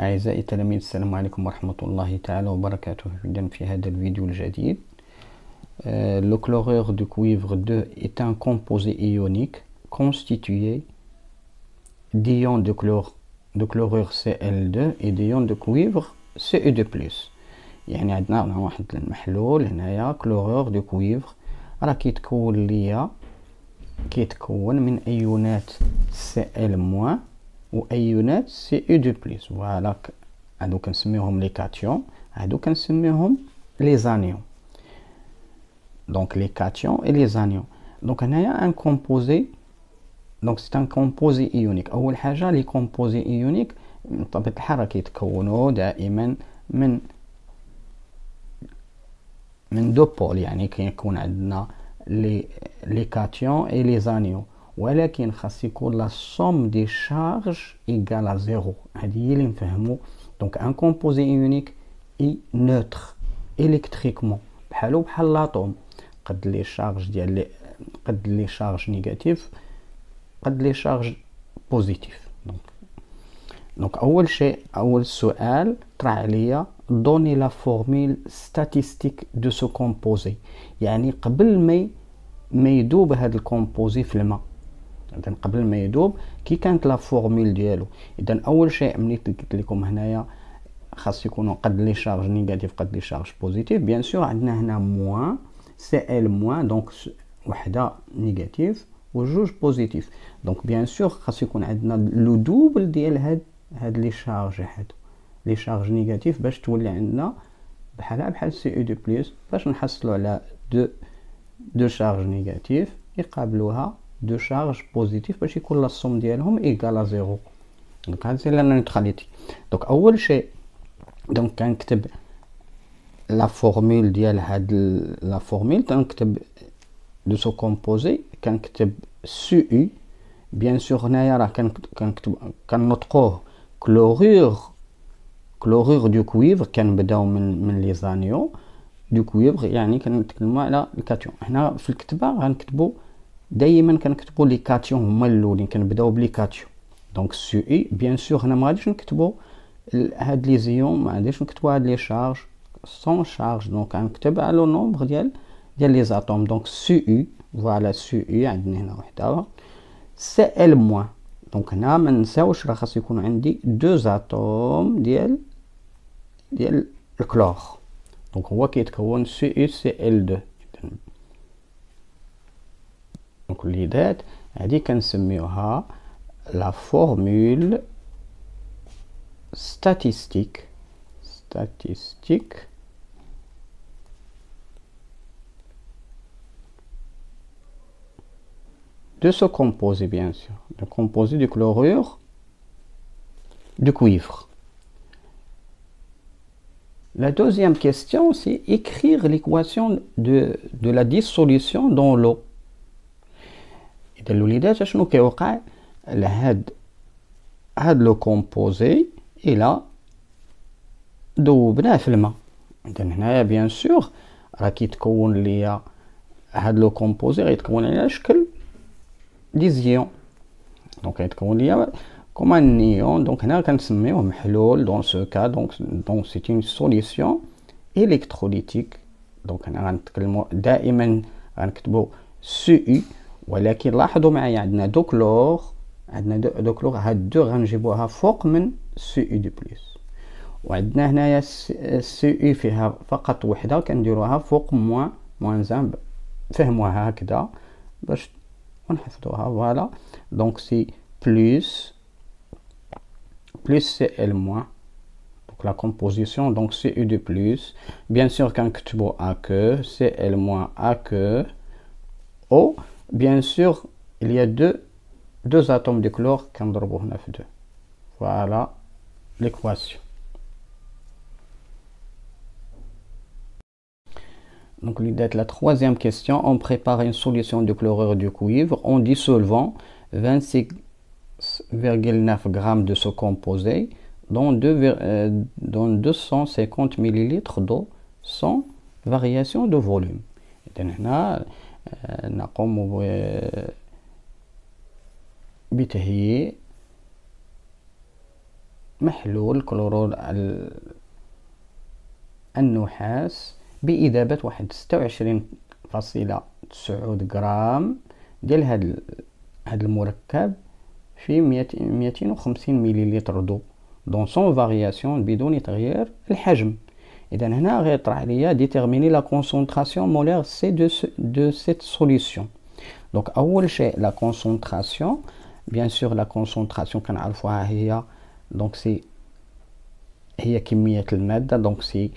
أعزائي التلاميذ، السلام عليكم ورحمة الله تعالى وبركاته. إذن في هذا الفيديو الجديد le chlorure de cuivre 2 est un composé ionique constitué d'ions de chlorure Cl2 et d'ions de cuivre Ce2+. يعني عندنا واحد المحلول هنايا كلورور دو كويفر راه كيتكون من ايونات Cl- وايونات Ce2+. فوالا هادو كنسميوهم لي كاتيون، هادو كنسميوهم لي زانيون. Donc les cations et les anions. Donc il y a un composé. Donc c'est un composé ionique. أول حاجة les composés ioniques بطبيعة الحال كيتكونوا دائما من دو بول، يعني كيكون عندنا les cations et les anions، ولكن خاص يكون la somme des charges égale à 0. هذه هي اللي نفهمو. Donc un composé ionique est neutre électriquement بحال لاطوم، قد لي شارج ديال قد لي شارج نيجاتيف قد لي شارج بوزيتيف. دونك اول سؤال طرح عليا دوني لا فورميل ستاتيستيك دو سو كومبوزي، يعني قبل ما يذوب هذا الكومبوزي في الماء، اذا قبل ما يذوب كي كانت لا فورميل ديالو. اذا اول شيء ملي قلت لكم هنايا خاص يكونوا قد لي شارج نيجاتيف قد لي شارج بوزيتيف. بيان سور عندنا هنا موان Cl-، دونك وحده نيجاتيف وجوج بوزيتيف. دونك بيان سور خاص يكون عندنا لو دوبل ديال هاد لي شارج، لي شارج نيجاتيف باش تولي عندنا بحال Ce2+، باش نحصلوا على دو شارج نيجاتيف يقابلوها دو شارج بوزيتيف باش يكون لا سوم ديالهم ايكال 0. دونك هذه هي لا نيوتراليتي. دونك اول شيء دونك كنكتب لا فورمول ديال هاد لا فورمول، كنكتب دو سو كومبوزي، كنكتب Cu. بيان سور هنايا راه كنطقوه كلورور دو كويفر، كنبداو من لي زانيون دو كويفر، يعني كنتكلموا على الكاتيون. هنا في الكتابه غنكتبوا دائما كنكتبوا لي كاتيون هما الاولين، كنبداو بلي كاتيون. دونك Cu. بيان سور هنا ما غاديش نكتبوا هاد لي زيون، ما غاديش نكتبوا هاد لي شارج sans charge. دونك غنكتب على لو نومبر ديال لي زاتوم. دونك Cu، فوالا Cu عندنا هنا وحده Cl-. دونك هنا ما نساوش راه خاص يكون عندي دو زاتوم ديال الكلور. دونك هو كيتكون CuCl2. دونك وليدات هذه كنسميوها لا فورمول statistique de ce composé, bien sûr, le composé du chlorure de cuivre. La deuxième question, c'est écrire l'équation de la dissolution dans l'eau. إذا الوليدات شنو كيوقع لهاد لو كومبوزي إلا ذوبناه في الماء؟ إذا هنايا بيان سور راه كيتكون ليا هاد لو كومبوزي غيتكون على شكل دي زيون. دونك غيتكون ليا كوم ان نيون. دونك هنا كنسميوه محلول دون سو كا. دونك سي اون سوليسيون الكتروليتيك. دونك هنا غنتكلموا دائما غنكتبوا Cu، ولكن لاحظوا معايا عندنا دو كلور، هاد دو غنجيبوها فوق من Ce2+، وعندنا هنايا Cu فيها فقط وحده كنديروها فوق موان زان. فهموها هكذا باش ونحفظوها. فوالا دونك سي بلس Cl-. donc la composition donc Ce2+. bien sûr كنكتبوا AQ Cl- AQ O. bien sûr il y a deux atomes de chlore كنضربوا هنا في 2. voilà l'équation. Donc, la troisième question, on prépare une solution de chlorure de cuivre en dissolvant 26,9 g de ce composé dans 250 ml d'eau sans variation de volume. هنا نقوم بتهيئ محلول كلورور النحاس بإذابة واحد 26.9 غرام ديال هاد المركب في 250 مليلتر ضوء دون سون فارياسيون بدون تغيير الحجم. إذا هنا غيطرح عليا ديتيرميني لا كونسونطراسيون مولير سي دو سيت سوليسيون. دونك أول شيء لا كونسونطراسيون، بيان سور لا كونسونطراسيون كنعرفوها هي دونك سي هي كمية المادة، دونك سي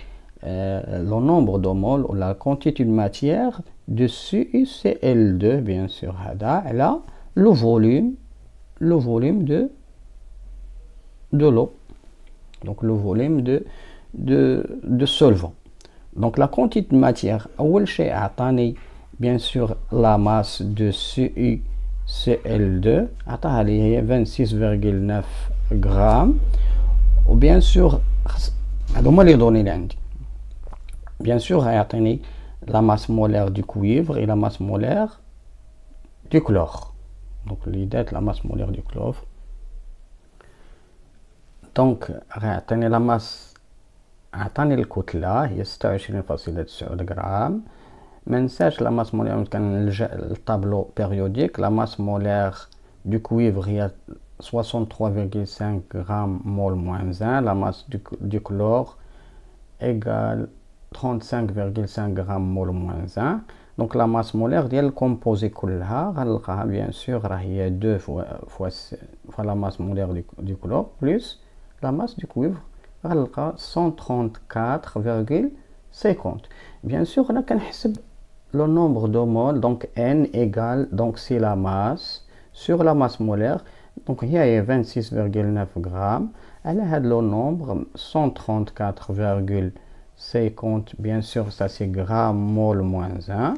le nombre de moles ou la quantité de matière de CuCl2 bien sûr هذا على le volume de l'eau, donc le volume de solvant. Donc la quantité de matière أول شيء عطاني bien sûr la masse de CuCl2 عطاها لي هي 26,9 غرام، و bien sûr هادوما لي دوني اللي عندي. Bien sûr, غيعطيني la masse molaire du cuivre et la masse molaire du chlore. Donc, l'idée de la masse molaire du chlore. Donc, غيعطيني la masse، عطاني الكتلة هي 26.9 غرام. منساش la masse molaire كان نلجأ للطابلو بيريوديك. La masse molaire du cuivre هي 63,5 غرام مول moins 1. La masse du chlore égale 35,5 grammes mol moins 1. Donc la masse molaire ديال الكومبوزي كلها غنلقاها بيان سور راه هي 2 fois la masse molaire du chlore plus la masse du cuivre غنلقى 134,50. بيان سور هنا كنحسب le nombre de moles، donc n égale donc c'est la masse sur la masse molaire، donc هي 26,9 grammes على هاد le nombre 134,50. bien sûr ça c'est gramme mol moins 1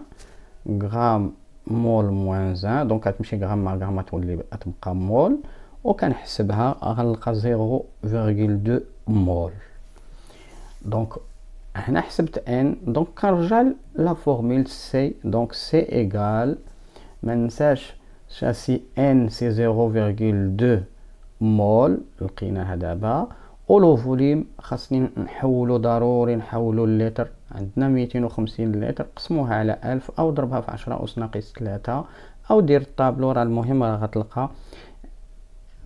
gramme mol moins 1، donc غتمشي غرام مع غرام تولي تبقى مول، وكنحسبها غنلقى 0,2 مول. دونك هنا حسبت n، دونك كنرجع لا فورمول سي، دونك سي ايغال ما ننساش شاسي n سي 0,2 مول لقيناها دابا، ولو فوليم خاصني نحولو ضروري نحولو اللتر، عندنا 250 لتر، قسموها على 1000 او ضربها في 10 أس ناقص 3 او دير الطابلو، راه المهم راه غتلقى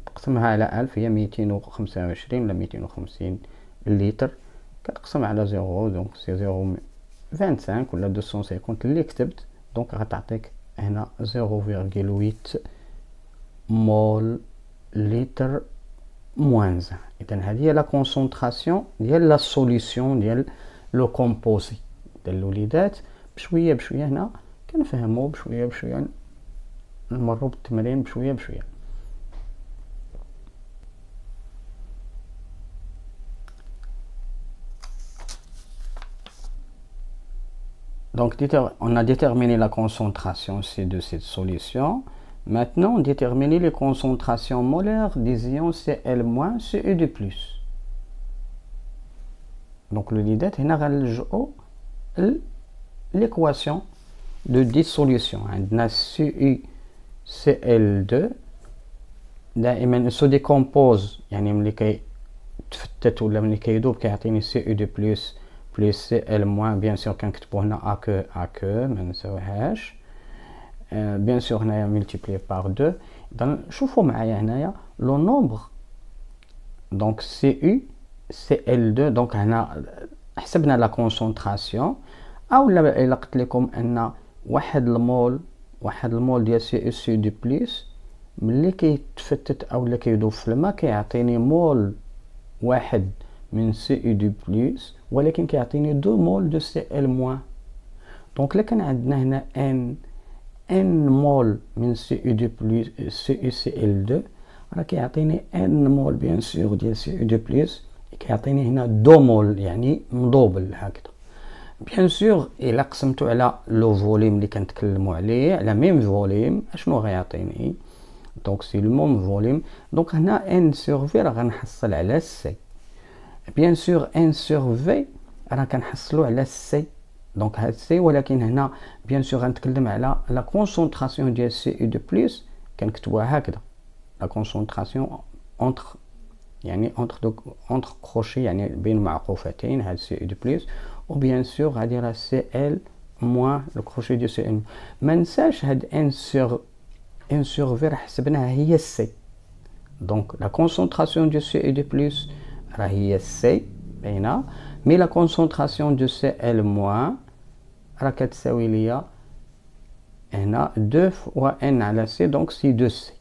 تقسمها على 1000 هي 225 ولا 250 لتر، كتقسم على 0 دونك سي 0.25 ولا 250 اللي كتبت، دونك غتعطيك هنا 0,8 مول لتر moins 1. إذن هذه هي لا كونسونطراسيون ديال لا سوليسيون ديال لو كومبوزي ديال الوليدات. بشويه بشويه هنا كنفهمو، بشويه بشويه نمرو بالتمرين بشويه بشويه. Donc on a déterminé la concentration de cette solution. Maintenant, on détermine les concentrations molaires des ions Cl- Cu2+. Donc le ليدات هنا غنلجؤوا l'équation de dissolution. عندنا CuCl2 دائما se décompose، يعني ملي كيتفتت ولا ملي كيذوب كيعطيني Cu2+ plus Cl- bien sûr كنكتبو هنا AQ ما نساوهاش، bien sûr هنايا multiplié par 2. إذا شوفوا معايا هنايا لو نومبر دونك CuCl2، دونك هنا حسبنا لا كونسونطراسيون، او الا قلت لكم ان واحد المول ديال CuCl2+ ملي كيتفتت او لا كيذوب في الماء كيعطيني مول واحد من Cu2+، ولكن كيعطيني 2 مول دو Cl-. دونك الا كان عندنا هنا n مول من CuCl2 راه كيعطيني n مول بيان سور ديال Cu2+، كيعطيني هنا 2 مول يعني مدوبل هكذا. بيان سور الا قسمتو على لو فوليم اللي كنتكلموا عليه على ميم فوليم اشنو غيعطيني، دونك سي لو ميم فوليم، دونك هنا n سور في راه غنحصل على سي، بيان سور n سور في راه كنحصلو على سي، دونك هاد سي، ولكن هنا بيان سور غنتكلم على لا كونسونطراسيون ديال Cu2+، كنكتبوها هكذا لا كونسونطراسيون اونتر يعني entre crochets يعني بين معقوفتين هاد سي او دو بلس. وبيان سور غادي راه سي ال موان لو كروشي ديال سي ال. ما ننساش هاد ان سور في راه حسبناها هي سي. دونك لا كونسونطراسيون دو سي او دو بلس راه هي سي باينه، مي لا كونسونطراسيون دو سي ال موان راه كتساوي ليا هنا 2 فوا ان على سي، دونك سي 2 سي.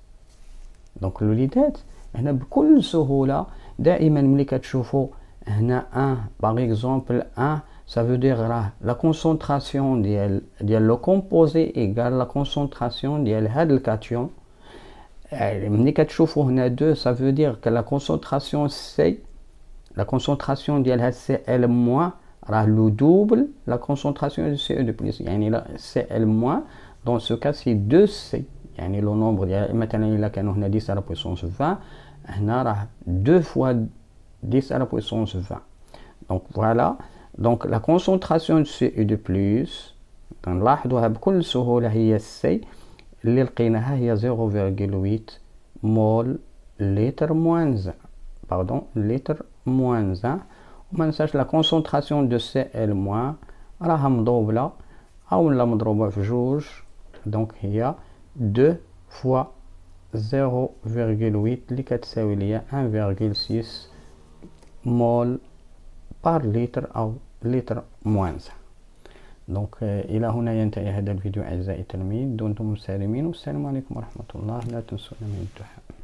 دونك الوليدات هنا بكل سهوله دائما ملي كتشوفوا هنا 1 باغ اكزومبل 1 ça veut dire راه لا كونسونطراسيون ديال لو كومبوزي ايغال لا كونسونطراسيون ديال هاد الكاتيون. ملي كتشوفوا هنا 2 ça veut dire que la concentration C la concentration ديال هاد سي ال موان راه لو دوبل لا كونسونطراسيون دو سي او دو بلس، يعني لا سي ال موان دون سو كا سي 2 سي. يعني لو نومبر ديال مثلا الا كانوا هنا 10 على بويسونس 20 هنا راه 2 فوا 10 على بويسونس 20. دونك فوالا دونك لا كونسونطراسيون دو سي او دو بلس كنلاحظوها بكل سهوله هي السي اللي لقيناها هي 0.8 مول لتر موان زان، باردون لتر موان زان. وما ننساش لا كونسونطراسيون دو سي ال موان راها مضوبله او لا مضروبه في جوج، دونك هي 2 فوا 0.8 اللي كتساوي ليا 1.6 مول بار لتر او لتر موان زان. دونك الى هنا ينتهي هذا الفيديو اعزائي التلاميذ، دمتم سالمين والسلام عليكم ورحمه الله. لا تنسونا من الدعاء.